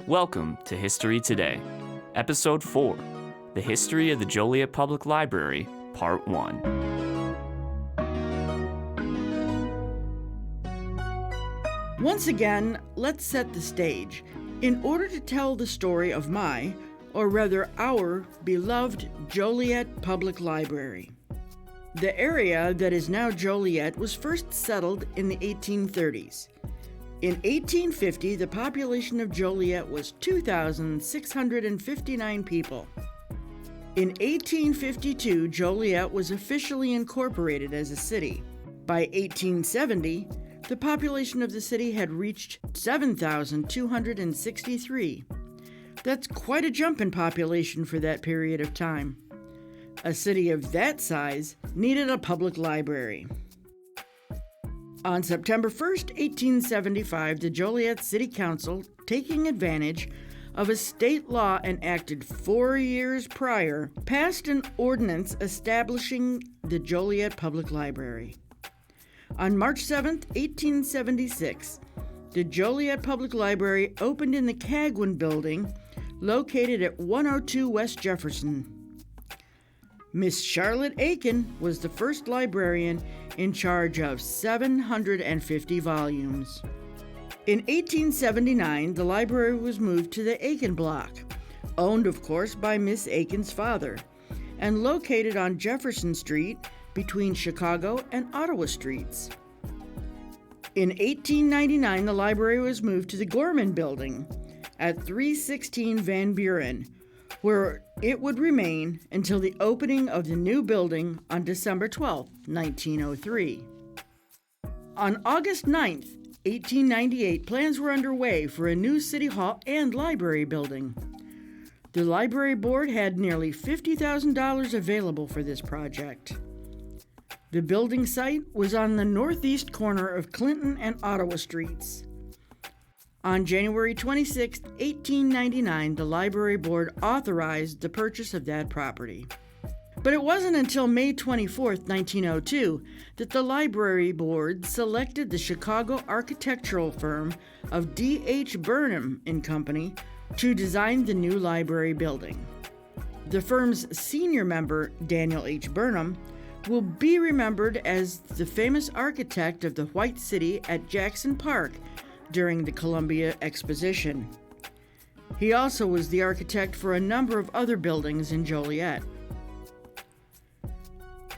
Welcome to History Today, Episode 4, The History of the Joliet Public Library, Part 1. Once again, let's set the stage in order to tell the story of my, or rather our, beloved Joliet Public Library. The area that is now Joliet was first settled in the 1830s. In 1850, the population of Joliet was 2,659 people. In 1852, Joliet was officially incorporated as a city. By 1870, the population of the city had reached 7,263. That's quite a jump in population for that period of time. A city of that size needed a public library. On September 1st, 1875, the Joliet City Council, taking advantage of a state law enacted 4 years prior, passed an ordinance establishing the Joliet Public Library. On March 7, 1876, the Joliet Public Library opened in the Cagwin Building, located at 102 West Jefferson. Miss Charlotte Aiken was the first librarian in charge of 750 volumes. In 1879, the library was moved to the Aiken Block, owned of course by Miss Aiken's father, and located on Jefferson Street between Chicago and Ottawa Streets. In 1899, the library was moved to the Gorman Building at 316 Van Buren, where it would remain until the opening of the new building on December 12, 1903. On August 9, 1898, plans were underway for a new city hall and library building. The library board had nearly $50,000 available for this project. The building site was on the northeast corner of Clinton and Ottawa Streets. On January 26, 1899, the library board authorized the purchase of that property. But it wasn't until May 24, 1902, that the library board selected the Chicago architectural firm of D.H. Burnham and Company to design the new library building. The firm's senior member, Daniel H. Burnham, will be remembered as the famous architect of the White City at Jackson Park during the Columbia Exposition. He also was the architect for a number of other buildings in Joliet.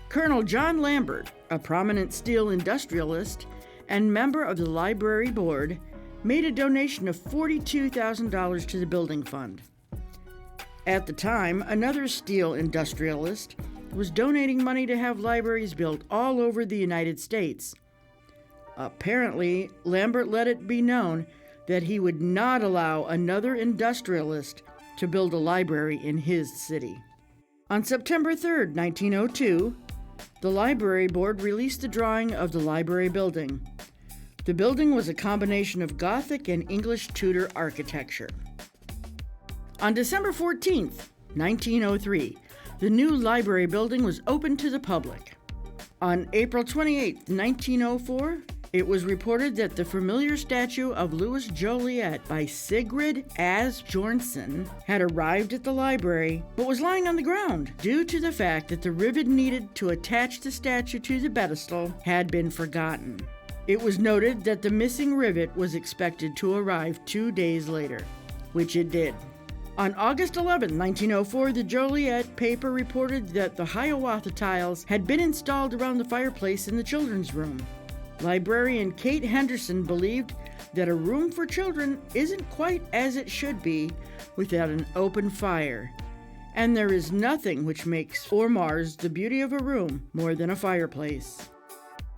Colonel John Lambert, a prominent steel industrialist and member of the library board, made a donation of $42,000 to the building fund. At the time, another steel industrialist was donating money to have libraries built all over the United States. Apparently, Lambert let it be known that he would not allow another industrialist to build a library in his city. On September 3, 1902, the library board released the drawing of the library building. The building was a combination of Gothic and English Tudor architecture. On December 14, 1903, the new library building was opened to the public. On April 28, 1904, it was reported that the familiar statue of Louis Joliet by Sigrid Asbjornsen had arrived at the library, but was lying on the ground due to the fact that the rivet needed to attach the statue to the pedestal had been forgotten. It was noted that the missing rivet was expected to arrive 2 days later, which it did. On August 11, 1904, the Joliet paper reported that the Hiawatha tiles had been installed around the fireplace in the children's room. Librarian Kate Henderson believed that a room for children isn't quite as it should be without an open fire, and there is nothing which makes or mars the beauty of a room more than a fireplace.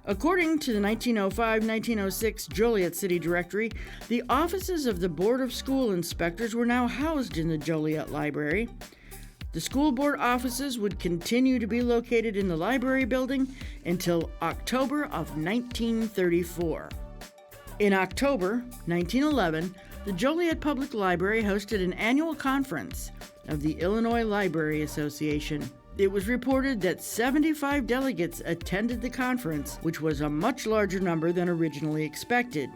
According to the 1905-1906 Joliet City Directory, the offices of the Board of School Inspectors were now housed in the Joliet Library. The school board offices would continue to be located in the library building until October of 1934. In October 1911, the Joliet Public Library hosted an annual conference of the Illinois Library Association. It was reported that 75 delegates attended the conference, which was a much larger number than originally expected.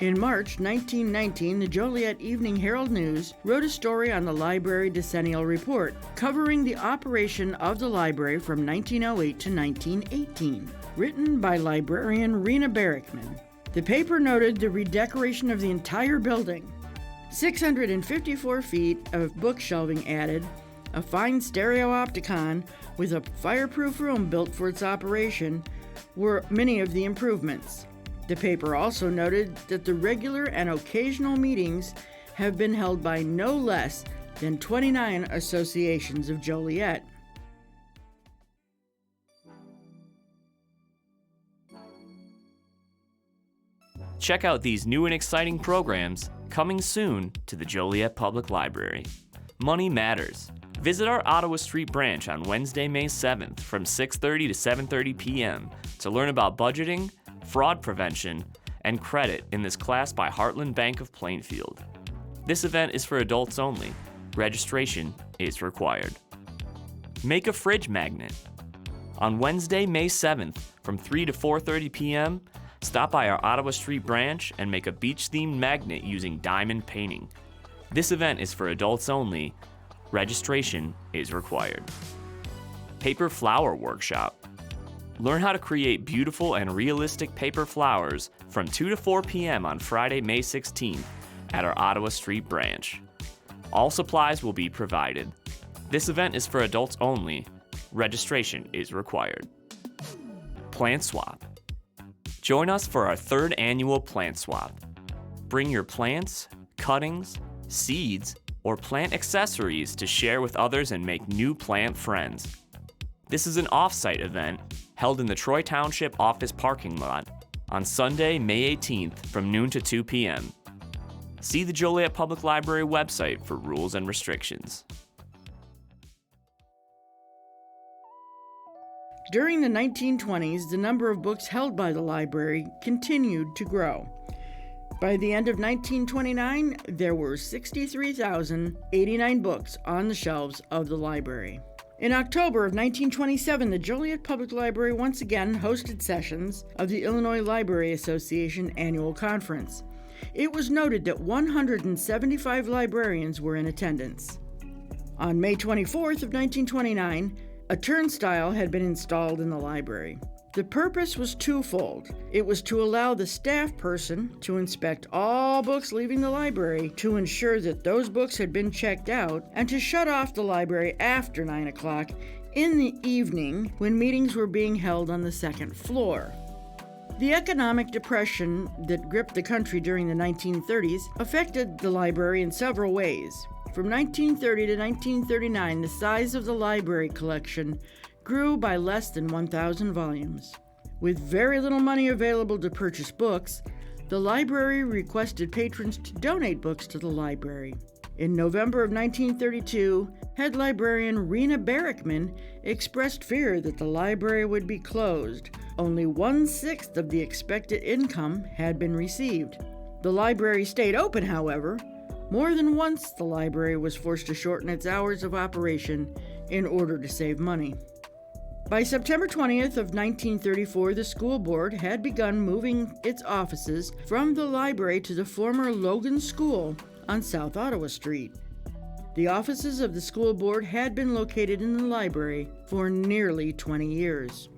In March 1919, the Joliet Evening Herald News wrote a story on the library decennial report, covering the operation of the library from 1908 to 1918, written by librarian Rena Berickman. The paper noted the redecoration of the entire building, 654 feet of book shelving added, a fine stereopticon with a fireproof room built for its operation were many of the improvements. The paper also noted that the regular and occasional meetings have been held by no less than 29 associations of Joliet. Check out these new and exciting programs coming soon to the Joliet Public Library. Money matters. Visit our Ottawa Street branch on Wednesday, May 7th from 6:30 to 7:30 p.m. to learn about budgeting, fraud prevention, and credit in this class by Heartland Bank of Plainfield. This event is for adults only. Registration is required. Make a fridge magnet. On Wednesday, May 7th from 3 to 4:30 p.m., stop by our Ottawa Street branch and make a beach-themed magnet using diamond painting. This event is for adults only. Registration is required. Paper Flower Workshop. Learn how to create beautiful and realistic paper flowers from 2 to 4 p.m. on Friday, May 16th at our Ottawa Street branch. All supplies will be provided. This event is for adults only. Registration is required. Plant Swap. Join us for our 3rd annual Plant Swap. Bring your plants, cuttings, seeds, or plant accessories to share with others and make new plant friends. This is an off-site event held in the Troy Township office parking lot on Sunday, May 18th from noon to 2 p.m. See the Joliet Public Library website for rules and restrictions. During the 1920s, the number of books held by the library continued to grow. By the end of 1929, there were 63,089 books on the shelves of the library. In October of 1927, the Joliet Public Library once again hosted sessions of the Illinois Library Association Annual Conference. It was noted that 175 librarians were in attendance. On May 24th of 1929, a turnstile had been installed in the library. The purpose was twofold. It was to allow the staff person to inspect all books leaving the library to ensure that those books had been checked out, and to shut off the library after 9 o'clock in the evening when meetings were being held on the 2nd floor. The economic depression that gripped the country during the 1930s affected the library in several ways. From 1930 to 1939, the size of the library collection grew by less than 1,000 volumes. With very little money available to purchase books, the library requested patrons to donate books to the library. In November of 1932, head librarian Rena Berickman expressed fear that the library would be closed. Only 1/6 of the expected income had been received. The library stayed open, however. More than once, the library was forced to shorten its hours of operation in order to save money. By September 20th of 1934, the school board had begun moving its offices from the library to the former Logan School on South Ottawa Street. The offices of the school board had been located in the library for nearly 20 years.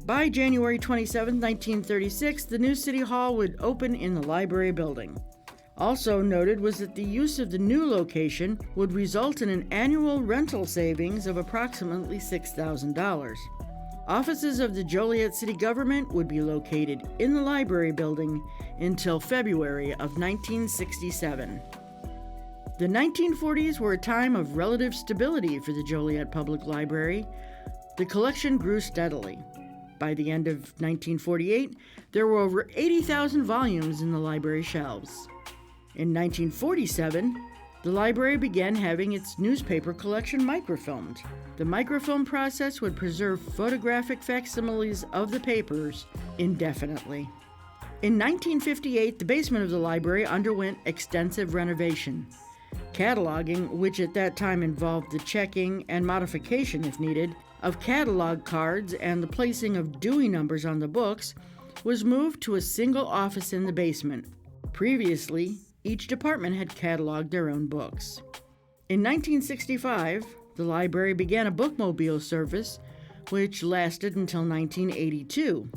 By January 27, 1936, the new City Hall would open in the library building. Also noted was that the use of the new location would result in an annual rental savings of approximately $6,000. Offices of the Joliet City Government would be located in the library building until February of 1967. The 1940s were a time of relative stability for the Joliet Public Library. The collection grew steadily. By the end of 1948, there were over 80,000 volumes in the library shelves. In 1947, the library began having its newspaper collection microfilmed. The microfilm process would preserve photographic facsimiles of the papers indefinitely. In 1958, the basement of the library underwent extensive renovation. Cataloging, which at that time involved the checking and modification, if needed, of catalog cards and the placing of Dewey numbers on the books, was moved to a single office in the basement. Previously, each department had cataloged their own books. In 1965, the library began a bookmobile service, which lasted until 1982.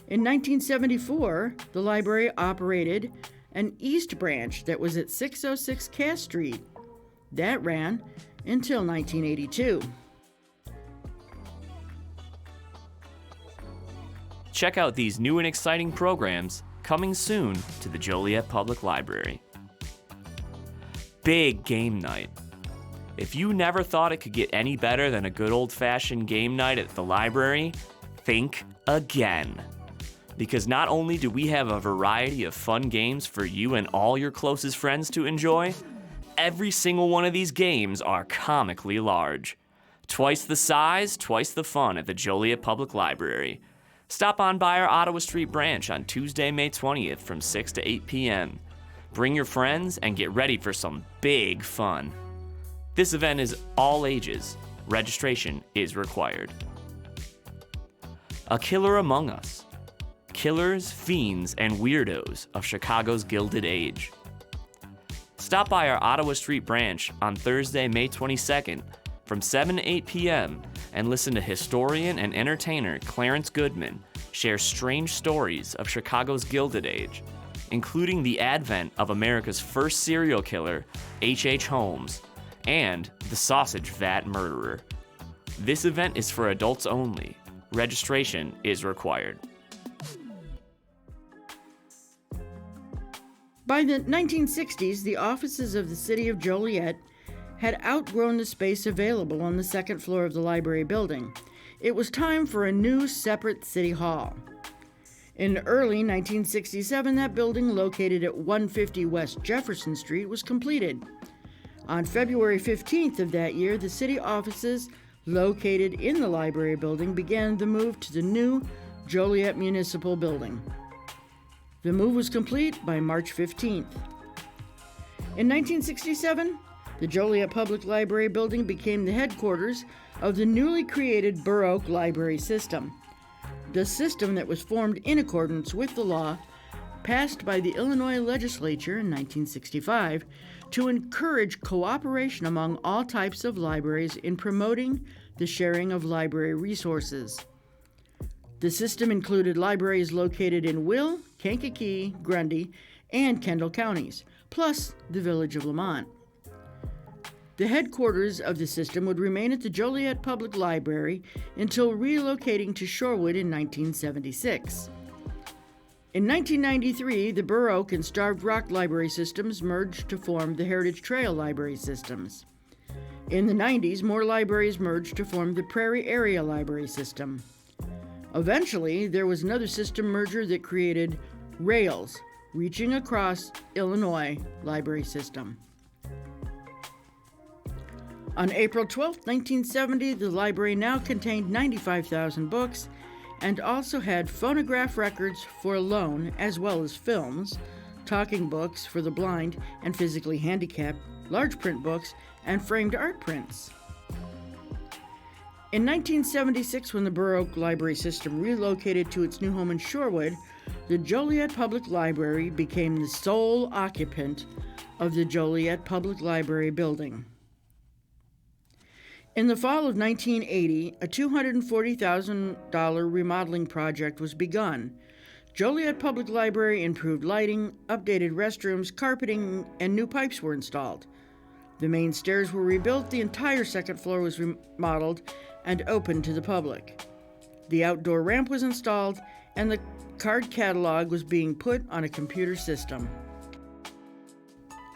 In 1974, the library operated an East Branch that was at 606 Cass Street. That ran until 1982. Check out these new and exciting programs coming soon to the Joliet Public Library. Big game night. If you never thought it could get any better than a good old-fashioned game night at the library, think again. Because not only do we have a variety of fun games for you and all your closest friends to enjoy, every single one of these games are comically large. Twice the size, twice the fun at the Joliet Public Library. Stop on by our Ottawa Street branch on Tuesday, May 20th from 6 to 8 p.m. Bring your friends and get ready for some big fun. This event is all ages. Registration is required. A Killer Among Us. Killers, fiends, and weirdos of Chicago's Gilded Age. Stop by our Ottawa Street branch on Thursday, May 22nd from 7 to 8 p.m. and listen to historian and entertainer Clarence Goodman share strange stories of Chicago's Gilded Age, including the advent of America's first serial killer, H.H. Holmes, and the sausage vat murderer. This event is for adults only. Registration is required. By the 1960s, the offices of the City of Joliet had outgrown the space available on the second floor of the library building. It was time for a new separate City Hall. In early 1967, that building, located at 150 West Jefferson Street, was completed. On February 15th of that year, the city offices located in the library building began the move to the new Joliet Municipal Building. The move was complete by March 15th. In 1967, the Joliet Public Library building became the headquarters of the newly created Burr Oak Library System. The system that was formed in accordance with the law passed by the Illinois legislature in 1965 to encourage cooperation among all types of libraries in promoting the sharing of library resources. The system included libraries located in Will, Kankakee, Grundy, and Kendall counties, plus the village of Lamont. The headquarters of the system would remain at the Joliet Public Library until relocating to Shorewood in 1976. In 1993, the Burr Oak and Starved Rock library systems merged to form the Heritage Trail library systems. In the 90s, more libraries merged to form the Prairie Area Library System. Eventually, there was another system merger that created RAILS, Reaching Across Illinois Library System. On April 12, 1970, the library now contained 95,000 books and also had phonograph records for loan, as well as films, talking books for the blind and physically handicapped, large print books, and framed art prints. In 1976, when the Burr Oak Library System relocated to its new home in Shorewood, the Joliet Public Library became the sole occupant of the Joliet Public Library building. In the fall of 1980, a $240,000 remodeling project was begun. Joliet Public Library improved lighting, updated restrooms, carpeting, and new pipes were installed. The main stairs were rebuilt, the entire second floor was remodeled and opened to the public. The outdoor ramp was installed, and the card catalog was being put on a computer system.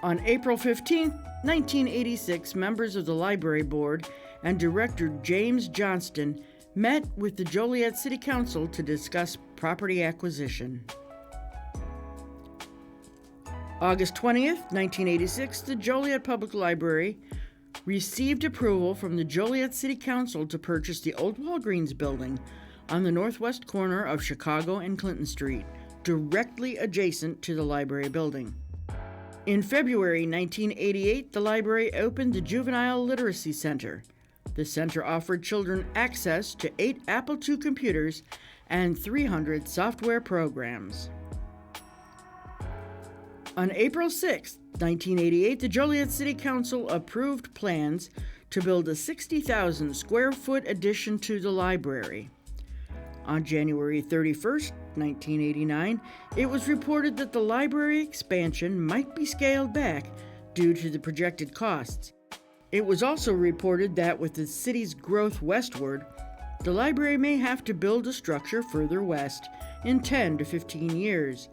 On April 15, 1986, members of the library board and Director James Johnston met with the Joliet City Council to discuss property acquisition. August 20th, 1986, the Joliet Public Library received approval from the Joliet City Council to purchase the old Walgreens building on the northwest corner of Chicago and Clinton Street, directly adjacent to the library building. In February 1988, the library opened the Juvenile Literacy Center. The center offered children access to 8 Apple II computers and 300 software programs. On April 6, 1988, the Joliet City Council approved plans to build a 60,000 square foot addition to the library. On January 31st, 1989, it was reported that the library expansion might be scaled back due to the projected costs. It was also reported that with the city's growth westward, the library may have to build a structure further west in 10 to 15 years,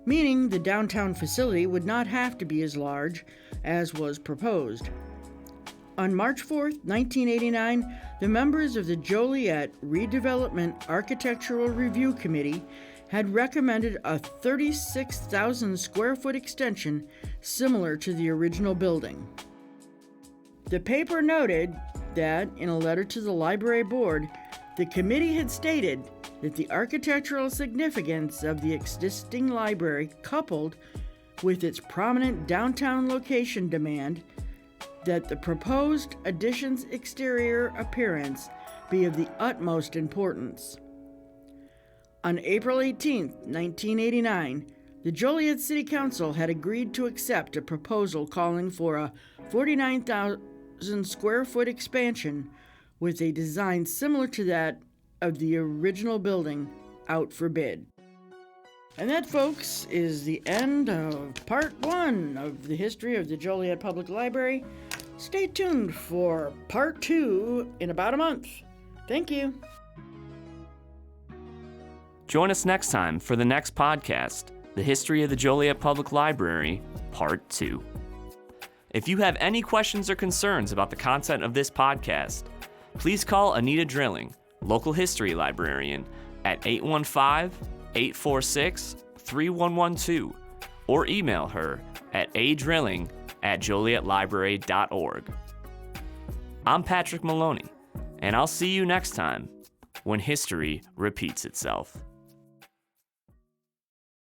meaning the downtown facility would not have to be as large as was proposed. On March 4, 1989, the members of the Joliet Redevelopment Architectural Review Committee had recommended a 36,000 square foot extension similar to the original building. The paper noted that, in a letter to the library board, the committee had stated that the architectural significance of the existing library, coupled with its prominent downtown location, demand that the proposed addition's exterior appearance be of the utmost importance. On April 18, 1989, the Joliet City Council had agreed to accept a proposal calling for a 49,000 square foot expansion with a design similar to that of the original building out for bid. And that, folks, is the end of part 1 of the history of the Joliet Public Library. Stay tuned for part 2 in about a month. Thank you. Join us next time for the next podcast, The History of the Joliet Public Library, Part 2. If you have any questions or concerns about the content of this podcast, please call Anneta Drilling, local history librarian, at 815-846-3112, or email her at adrilling@jolietlibrary.org. I'm Patrick Maloney, and I'll see you next time when history repeats itself.